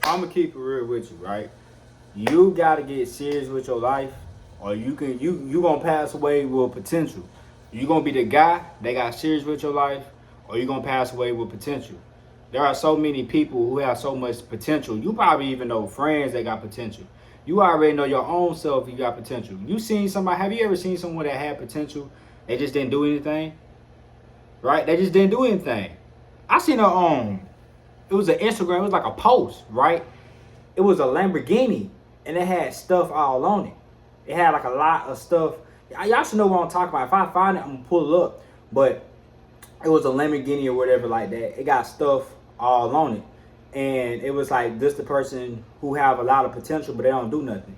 I'm gonna keep it real with you, right? You gotta get serious with your life, or you gonna pass away with potential. You gonna be the guy that got serious with your life, or you gonna pass away with potential. There are so many people who have so much potential. You probably even know friends that got potential. You already know your own self. You got potential. You seen somebody? Have you ever seen someone that had potential? They just didn't do anything, right? They just didn't do anything. I seen it was an Instagram. It was like a post, right? It was a Lamborghini, and it had stuff all on it. It had like a lot of stuff. Y'all should know what I'm talking about. If I find it, I'm gonna pull it up. But it was a Lamborghini or whatever like that. It got stuff all on it, and it was like this the person who have a lot of potential, but they don't do nothing.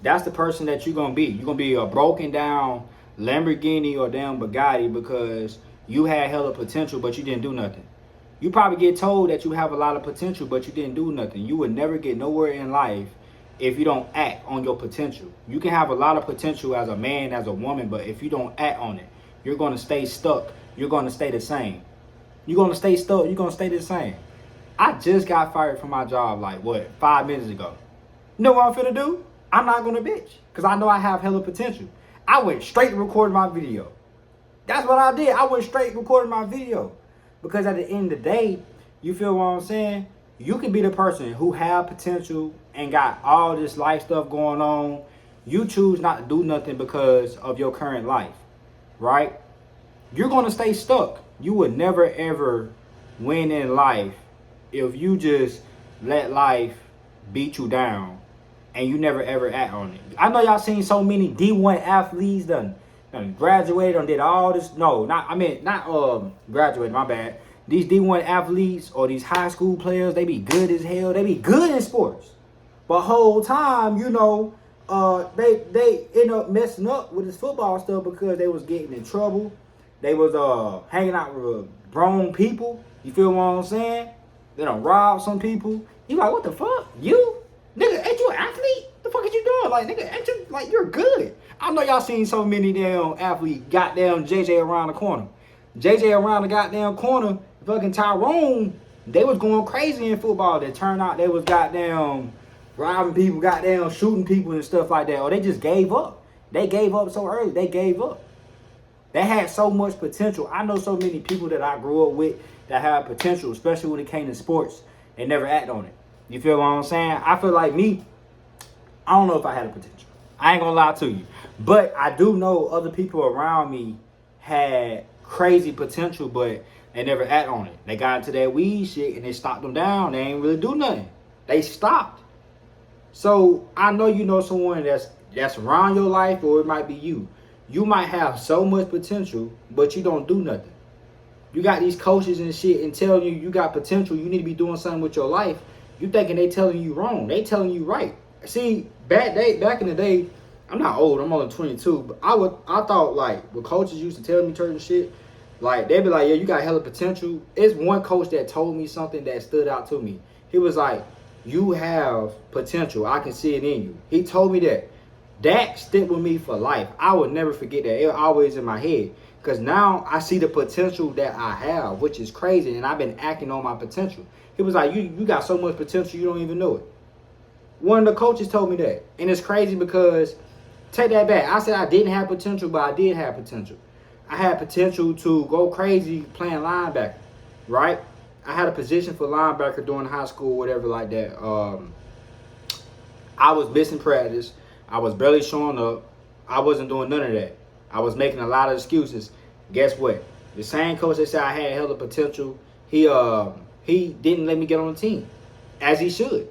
That's the person that you're gonna be. You're gonna be a broken down Lamborghini or damn Bugatti because you had hella potential, but you didn't do nothing. You probably get told that you have a lot of potential, but you didn't do nothing. You would never get nowhere in life if you don't act on your potential. You can have a lot of potential as a man, as a woman, but if you don't act on it, you're going to stay stuck. You're going to stay the same. You're going to stay stuck. You're going to stay the same. I just got fired from my job like, 5 minutes ago. You know what I'm finna do? I'm not going to bitch because I know I have hella potential. I went straight to recording my video. That's what I did. I went straight recording my video. Because at the end of the day, you feel what I'm saying? You can be the person who have potential and got all this life stuff going on. You choose not to do nothing because of your current life, right? You're going to stay stuck. You would never ever win in life if you just let life beat you down and you never ever act on it. I know y'all seen so many D1 athletes done graduated and did all this. No, not graduated, my bad. These D1 athletes or these high school players, they be good as hell. They be good in sports. But whole time, they end up messing up with this football stuff because they was getting in trouble. They was hanging out with grown people. You feel what I'm saying? They done robbed some people. You like, what the fuck? You? Nigga, ain't you an athlete? The fuck is you doing? Like, nigga, ain't you, like, you're good. I know y'all seen so many damn athletes goddamn JJ around the corner. JJ around the goddamn corner, fucking Tyrone, they was going crazy in football. That turned out they was goddamn robbing people, goddamn shooting people and stuff like that. Or they just gave up. They gave up so early. They gave up. They had so much potential. I know so many people that I grew up with that have potential, especially when it came to sports, and never act on it. You feel what I'm saying? I feel like me, I don't know if I had a potential. I ain't gonna lie to you. But I do know other people around me had crazy potential, but they never act on it. They got into that weed shit and they stopped them down. They ain't really do nothing. They stopped. So I know you know someone that's around your life, or it might be you. You might have so much potential, but you don't do nothing. You got these coaches and shit and telling you got potential, you need to be doing something with your life. You thinking they telling you wrong. They telling you right. See, back in the day, I'm not old, I'm only 22, but I thought like when coaches used to tell me certain shit, like they'd be like, yeah, you got hella potential. It's one coach that told me something that stood out to me. He was like, you have potential. I can see it in you. He told me that. That stick with me for life. I would never forget that. It's always in my head. Because now I see the potential that I have, which is crazy. And I've been acting on my potential. He was like, you got so much potential, you don't even know it. One of the coaches told me that. And it's crazy because, take that back. I said I didn't have potential, but I did have potential. I had potential to go crazy playing linebacker, right? I had a position for linebacker during high school, whatever like that. I was missing practice. I was barely showing up. I wasn't doing none of that. I was making a lot of excuses. Guess what? The same coach that said I had hella potential, he didn't let me get on the team, as he should.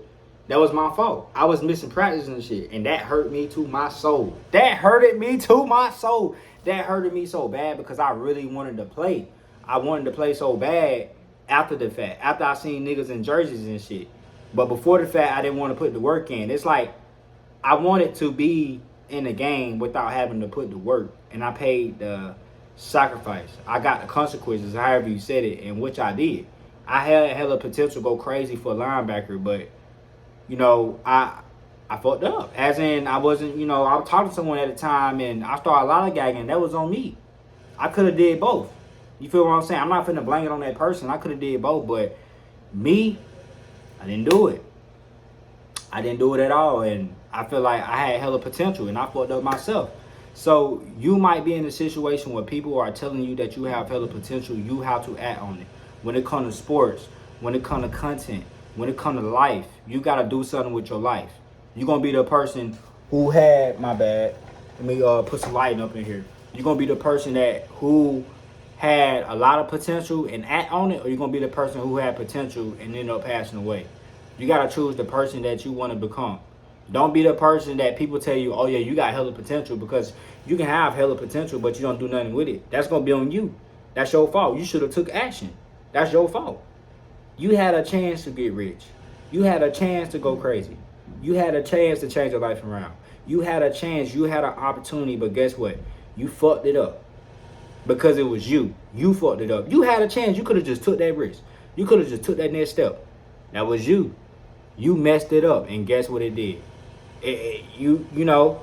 That was my fault. I was missing practice and shit, and that hurt me to my soul. That hurted me to my soul. That hurted me so bad because I really wanted to play. I wanted to play so bad after the fact, after I seen niggas in jerseys and shit. But before the fact, I didn't want to put the work in. It's like I wanted to be in the game without having to put the work, and I paid the sacrifice. I got the consequences, however you said it, and which I did. I had hella potential to go crazy for a linebacker, but you know, I fucked up. As in, I wasn't, I was talking to someone at the time, and I started lollygagging. That was on me. I could have did both. You feel what I'm saying? I'm not finna blame it on that person. I could have did both, but me, I didn't do it. I didn't do it at all, and I feel like I had hella potential, and I fucked up myself. So you might be in a situation where people are telling you that you have hella potential. You have to act on it. When it comes to sports, when it comes to content, when it comes to life, you gotta do something with your life. You're gonna be the person who had my bad. Let me put some lighting up in here. You're gonna be the person who had a lot of potential and act on it, or you're gonna be the person who had potential and end up passing away. You gotta choose the person that you want to become. Don't be the person that people tell you, oh yeah, you got hella potential, because you can have hella potential, but you don't do nothing with it. That's gonna be on you. That's your fault. You should have took action. That's your fault. You had a chance to get rich. You had a chance to go crazy. You had a chance to change your life around. You had a chance. You had an opportunity, but guess what? You fucked it up because it was you. You fucked it up. You had a chance. You could have just took that risk. You could have just took that next step. That was you. You messed it up, and guess what it did? You know,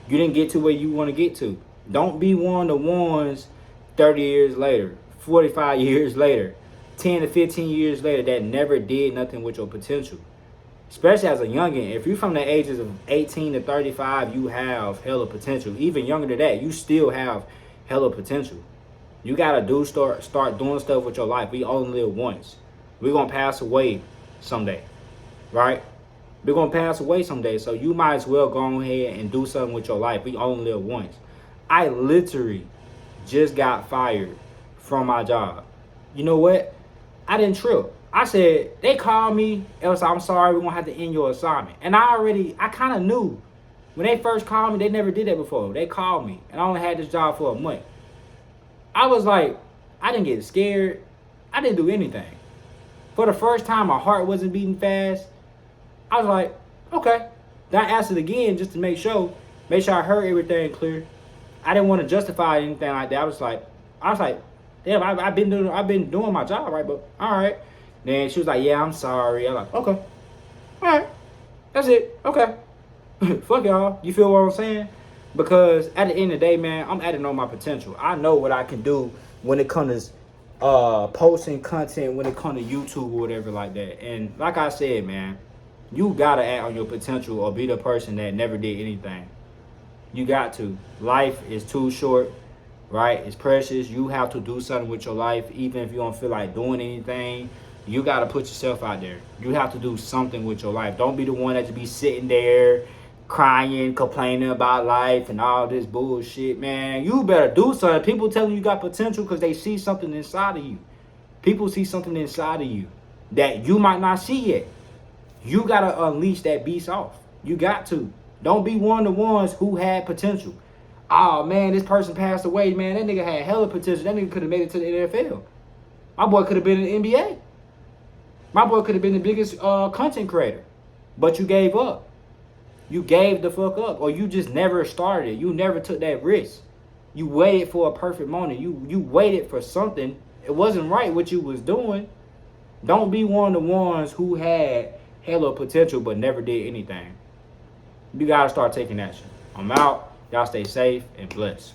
you didn't get to where you want to get to. Don't be one of the ones 30 years later, 45 years later, 10 to 15 years later that never did nothing with your potential. Especially as a youngin', if you're from the ages of 18 to 35, you have hella potential. Even younger than that, you still have hella potential. You gotta start doing stuff with your life. We only live once. We're gonna pass away someday, right? We're gonna pass away someday, so you might as well go ahead and do something with your life. We only live once. I literally just got fired from my job. You know what? I didn't trip. I said, they called me, it was, I'm sorry, we're gonna have to end your assignment. And I kind of knew. When they first called me, they never did that before. They called me, and I only had this job for a month. I was like, I didn't get scared. I didn't do anything. For the first time, my heart wasn't beating fast. I was like, okay. Then I asked it again just to make sure I heard everything clear. I didn't want to justify anything like that. I was like, damn, I've been doing my job, right? But all right. Then she was like, yeah, I'm sorry. I'm like, okay. All right. That's it. Okay. Fuck y'all. You feel what I'm saying? Because at the end of the day, man, I'm adding on my potential. I know what I can do when it comes to posting content, when it comes to YouTube or whatever like that. And like I said, man, you gotta act on your potential or be the person that never did anything. You got to. Life is too short, right? It's precious. You have to do something with your life, even if you don't feel like doing anything. You got to put yourself out there. You have to do something with your life. Don't be the one that just be sitting there crying, complaining about life and all this bullshit, man. You better do something. People telling you got potential because they see something inside of you. People see something inside of you that you might not see yet. You got to unleash that beast off. You got to. Don't be one of the ones who had potential. Oh, man, this person passed away, man. That nigga had hella potential. That nigga could have made it to the NFL. My boy could have been in the NBA. My boy could have been the biggest content creator. But you gave up. You gave the fuck up. Or you just never started. You never took that risk. You waited for a perfect moment. You waited for something. It wasn't right what you was doing. Don't be one of the ones who had hella potential but never did anything. You gotta start taking action. I'm out. Y'all stay safe and blessed.